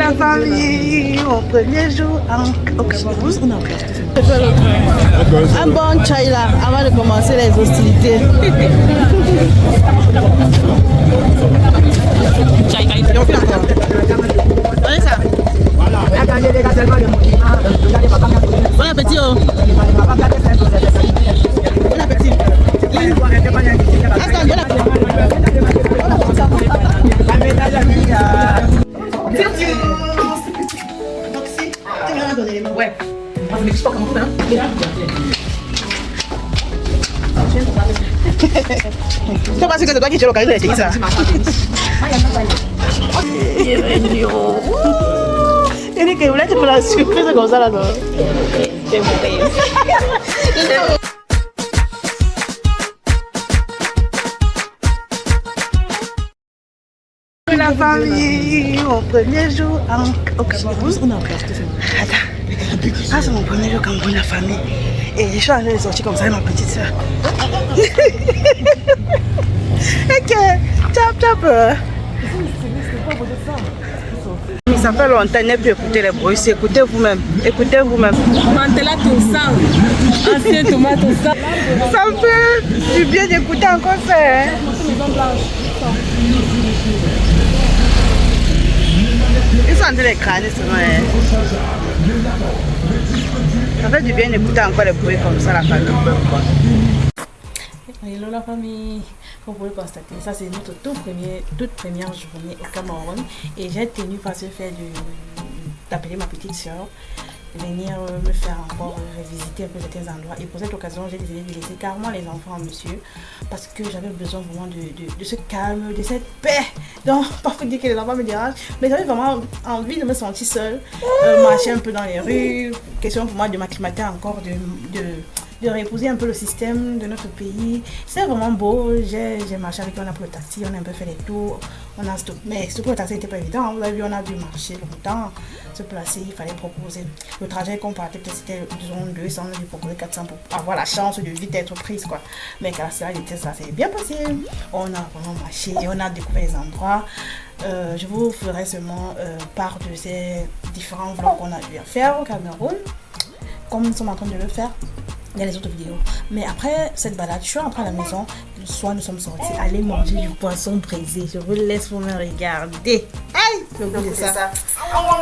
La famille, au premier jour en Cameroun. Un bon chai là, avant de commencer les hostilités. Prenez ça. Bon appétit. Bon appétit. Ouais. On m'explique pas comment on fait. C'est parce que c'est toi qui as l'occasion de checker ça. Il dit que vous voulez te faire la surprise comme ça là. La famille, au premier jour au Cameroun. Attends, ça c'est mon premier jour au Cameroun, la famille. Et je suis allée sortir comme ça avec ma petite soeur. Ok, tap. Ça fait longtemps, ne plus écouter les bruits, écoutez vous-même. Mantela tout ça, ancien tomate tout ça. Ça me fait du bien d'écouter encore ça. Hein? Ils sont en train de crâner seulement. Ça fait du bien d'écouter encore les bruits comme ça, la famille. Hello la famille, comme vous pouvez constater, ça c'est notre toute première journée au Cameroun et j'ai tenu par ce fait d'appeler ma petite soeur, venir me faire encore revisiter un peu certains endroits et pour cette occasion j'ai décidé de laisser carrément les enfants à monsieur parce que j'avais besoin vraiment de ce calme, de cette paix. Donc pas pour dire que les enfants me dérangent, mais j'avais vraiment envie de me sentir seule, marcher un peu dans les rues, question pour moi de m'acclimater encore, de reposer un peu le système de notre pays. C'est vraiment beau. J'ai marché avec eux, on a pris le taxi, on a un peu fait les tours, on a stoppé. Mais stocker le taxi n'était pas évident. Vous avez vu, on a dû marcher longtemps, se placer, il fallait proposer. Le trajet qu'on partait, c'était disons 200, on a dû proposer 400 pour avoir la chance de vite être prise, quoi. Mais quand ça s'est bien passé. On a vraiment marché et on a découvert les endroits. Je vous ferai seulement part de ces différents vlogs qu'on a dû faire au Cameroun, comme nous sommes en train de le faire. Il y a les autres vidéos. Mais après cette balade, je suis rentrée à la maison. Le soir, nous sommes sortis aller manger du poisson braisé. Je vous laisse vous me regarder. Aïe, le goût de ça.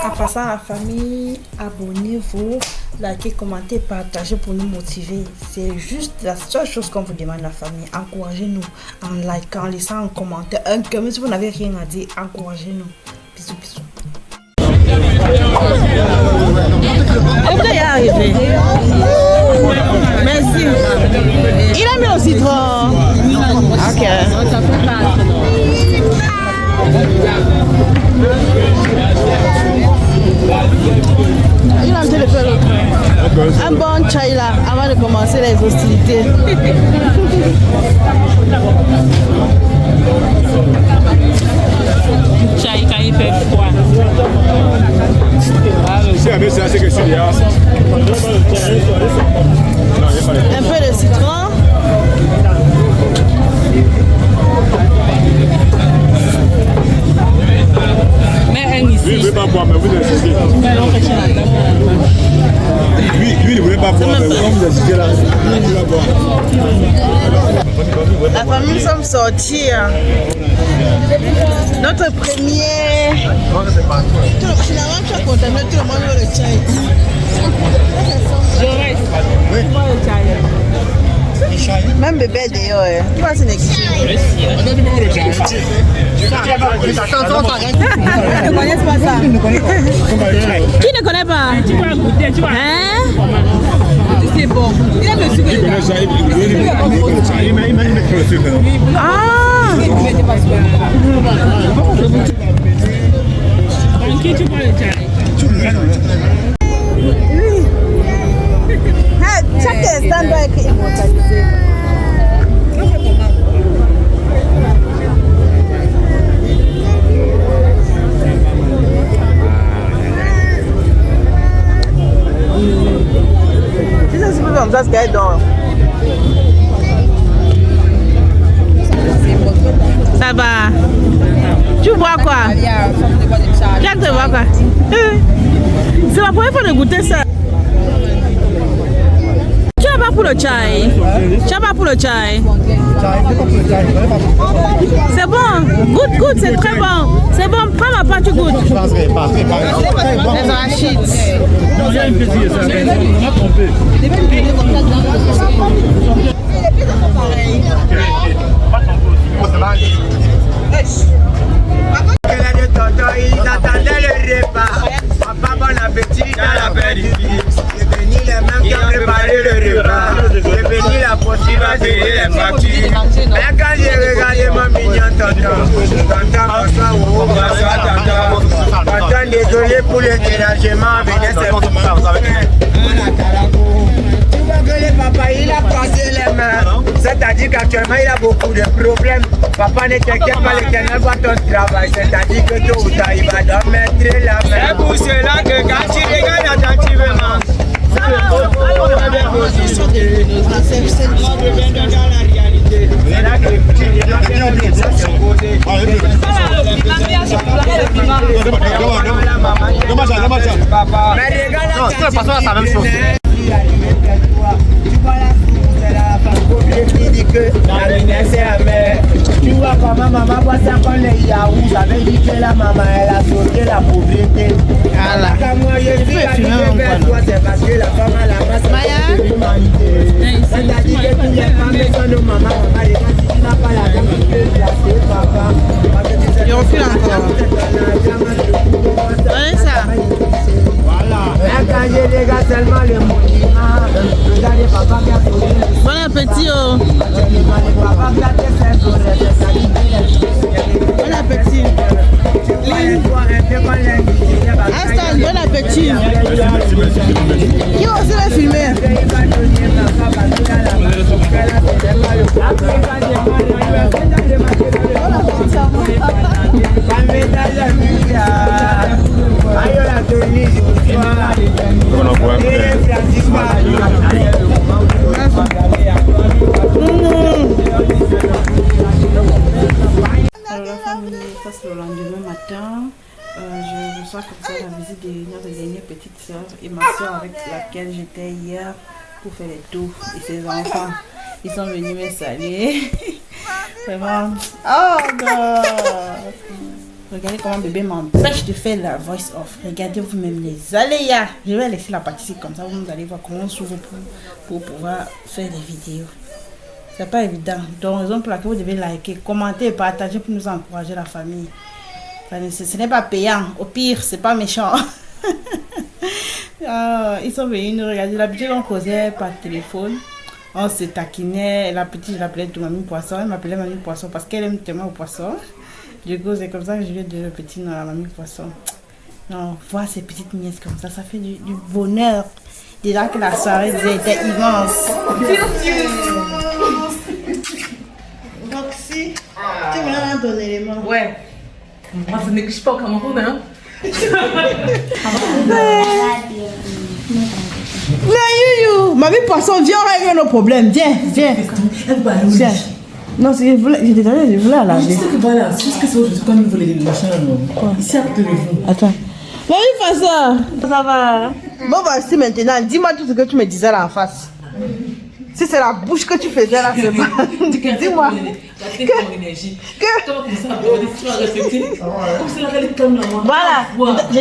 En passant à la famille, abonnez-vous, likez, commentez, partagez pour nous motiver. C'est juste la seule chose qu'on vous demande, la famille. Encouragez-nous en likant, en laissant un commentaire, un cœur. Même si vous n'avez rien à dire, encouragez-nous. Bisous, bisous. Est-ce qu'il est arrivé? Merci. Il a mis au citron. Ok. Il a un téléphone. Un bon chai là, avant de commencer les hostilités. Chai quand il fait froid. Un peu de citron. Mais un ici. Lui, il ne veut pas boire, mais vous insistez. Lui, il ne voulait pas boire, mais vous insistez là. Il va boire. La famille, nous sommes sortis. Notre premier. Finalement, tu as contaminé tout le monde avec le chai. Même bébé d'ailleurs. Tu vois, c'est négligé. Ils ne connaissent pas ça. Qui ne connaît pas? Tu vas goûter, tu vois. Hein? C'est bon. Il a le sucre. Il connaît ça. Il m'a fait le sucre. Ah! Qui tu vois le chai? Oui. Chaque instant doit être immortalisé. Si ça se fait comme ça, c'est qu'elle dort. Ça va. Tu bois quoi? Jack te bois quoi. C'est la première fois de goûter ça. Tu as pas pour le chai? Tu as pas pour le chai? C'est bon, goûte, c'est très bon. C'est bon, prends ma part, tu goûtes. Les arachides. Non, il y a une petite, ça va tromper. Il attendait le repas. Papa, bon appétit dans la périphérie. C'est venu les mêmes qui ont préparé le repas. C'est venu la possible à payer les factures. Mais quand j'ai regardé mon mignon tonton, bonsoir, tonton, désolé pour le dérangement, venez simplement. Tu vois que le papa, il a croisé les mains. C'est-à-dire qu'actuellement, il a beaucoup de problèmes. Papa, ne t'inquiète pas, l'Éternel voit ton travail. C'est-à-dire que tôt ou tard, il va donc mettre la main. C'est pour cela que quand tu regardes attentivement, c'est la réalité. C'est là que tu regardes ça se poser. Mais regarde attentivement. Tu vois la soupe, c'est la femme qui dit que la lumière c'est amère. Tu vois comment maman voit ça quand les yaourts, ça veut dire que la maman elle a sauté la pauvreté. Voilà. Quand moi je dis la lumière vers toi, c'est parce que la femme a la masse de l'humanité. C'est-à-dire que toutes les femmes sont nos mamans, maman, et quand tu n'as pas la dame, tu peux placer papa. Je refile encore. Ouais, ça. Voilà. Quand je regarde seulement le monument, regardez papa qui a sauté. Bon appétit, oh. Bon appétit. Aston, bon appétit. Qui aussi l'a filmé? Alors la famille, ça c'est le lendemain matin. Je reçois comme ça la visite de notre dernière petite soeur et ma soeur avec laquelle j'étais hier pour faire les tours. Et ses enfants, ils sont venus me saluer. Vraiment. Oh non! Regardez comment bébé m'empêche de faire la voice off. Regardez vous-même les aléas. Je vais laisser la partie comme ça. Vous allez voir comment on s'ouvre pour pouvoir faire les vidéos. C'est pas évident. Donc, raison pour laquelle vous devez liker, commenter et partager pour nous encourager la famille. Ce n'est pas payant. Au pire, c'est pas méchant. Ils sont venus nous regarder. L'habitude, on causait par téléphone. On se taquinait. La petite, je l'appelais de Mamie Poisson. Elle m'appelait Mamie Poisson parce qu'elle aime tellement au poisson. Du coup, c'est comme ça que je vais de le petit dans la Mamie Poisson. Non, voir ces petites nièces comme ça fait du bonheur. Déjà que la soirée était immense. Roxy, tu me donnes ton élément. Ouais. Moi, ça n'existe pas au Cameroun, hein. Youyou, Mamie Poisson, viens, on règle nos problèmes. Viens. Viens. Non, je voulais la laver. Je sais que voilà, c'est juste que c'est autre chose quand ils veulent les machins. Quoi? Ici, à côté de vous. Attends. Mamie Poisson, ça va. Bon, voici maintenant, dis-moi tout ce que tu me disais là en face. Si c'est la bouche que tu faisais là, c'est pas. Dis-moi. Voilà. Je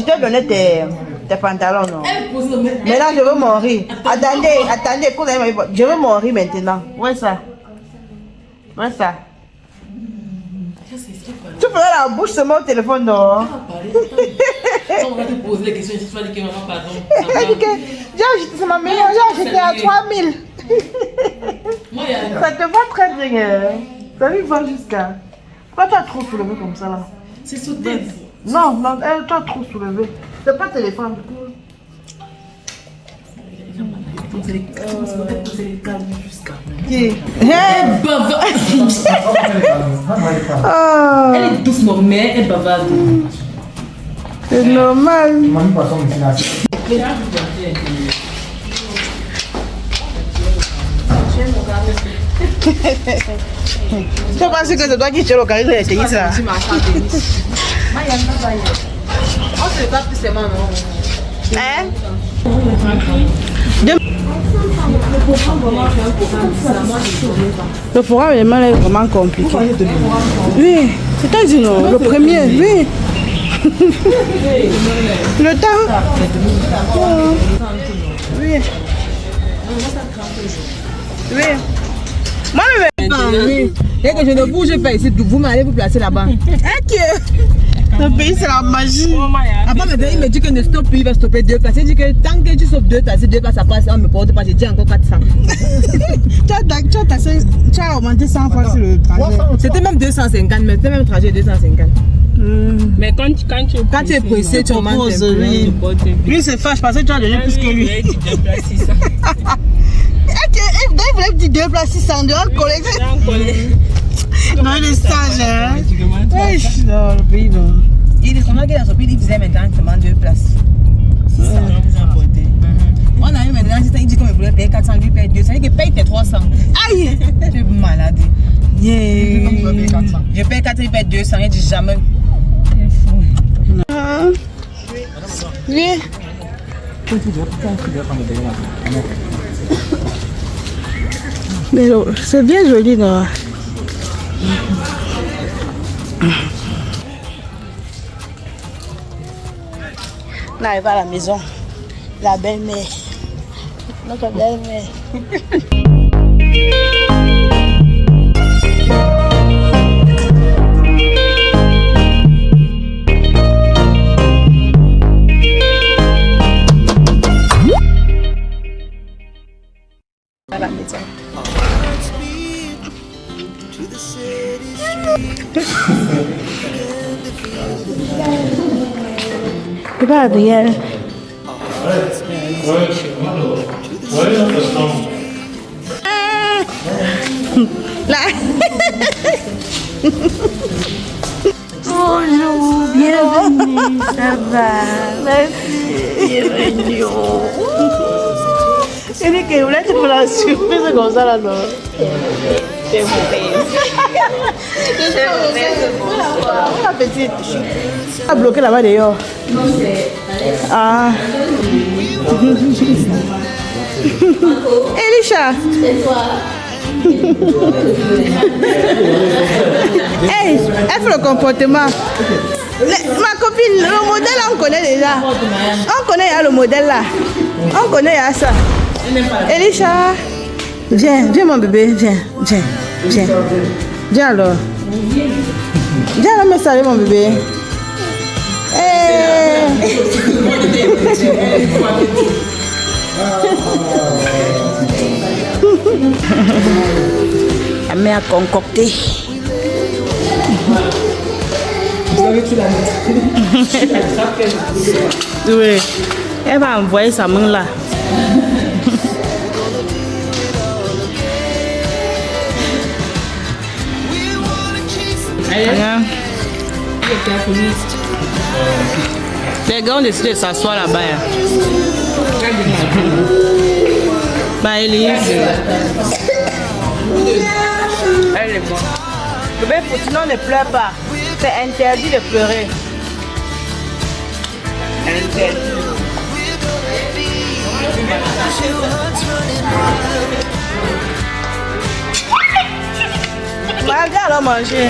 t'ai donné tes pantalons, non? Maintenant, je veux mourir. Attendez, je veux mourir maintenant. Ouais, ça. Tu faisais la bouche seulement au téléphone, non? On va te poser les questions, tu vas dire que maman, pardon. J'ai acheté, c'est ma meilleure, j'ai acheté à 3000. Ça te va très bien. Ça lui va jusqu'à. Pourquoi tu as trop soulevé comme ça là? C'est sauté. Non, tu as trop soulevé. C'est pas téléphone du coup. Qui? Elle est douce, mais elle bavarde. C'est normal. Tu penses que c'est toi qui tires le carré de la tennis là? On se bat plus seulement, non? Hein? Le programme est vraiment compliqué. Oui, c'est un non, le premier, oui. Le temps. Oui. Oui. Moi, Et que je ne bouge pas ici, vous m'allez vous placer là-bas. ok. Le pays, c'est la magie. Après, maintenant, il me dit que ne stoppe plus, il va stopper 2 places. Il dit que tant que tu sautes 2 places, 2 places, ça passe, on me porte pas, j'ai dit encore 400. Tu as augmenté 100 fois sur le trajet. C'était même 250, mais c'était même trajet 250. Mais quand tu es pressé, tu augmentes un peu. Lui, c'est fâche parce que tu as donné plus que lui. Il voulait dire 2 places 600 dehors, collègue. Non, il est sage, hein. Non, le pays, non. Il est comment qu'il a sorti, il disait maintenant seulement 2 places. C'est ça. On a eu maintenant, il dit qu'on voulait payer 400, lui paye 200, il dit qu'il paye tes 300. Aïe! Tu es malade. Yeah. Je paye 400, il paye 200, il dit jamais. Il est fou. Oui. Mais c'est bien joli, non? On arrive à la maison. La belle-mère. Notre belle-mère. À la maison. C'est pas Adrien. Là. Bonjour, bienvenue, ça va, merci, bienvenue. Il dit que vous voulez te faire la surprise comme ça là, non? C'est mon père. La petite. Elle a bloqué là-bas d'ailleurs. Ah. Elisha. Hey, elle fait le comportement. Ma copine, le modèle, on connaît déjà. On connaît le modèle là. On connaît ça. Elisha. Viens, viens mon bébé, viens. Viens alors. Viens là me saluer mon bébé. La mère a concocté. Oui, elle va envoyer sa main là. Les gars ont décidé de s'asseoir là-bas. Bah, Elise. Elle est bonne. Bébé, sinon ne pleure pas. C'est interdit de pleurer. Interdit. Bah, viens alors manger.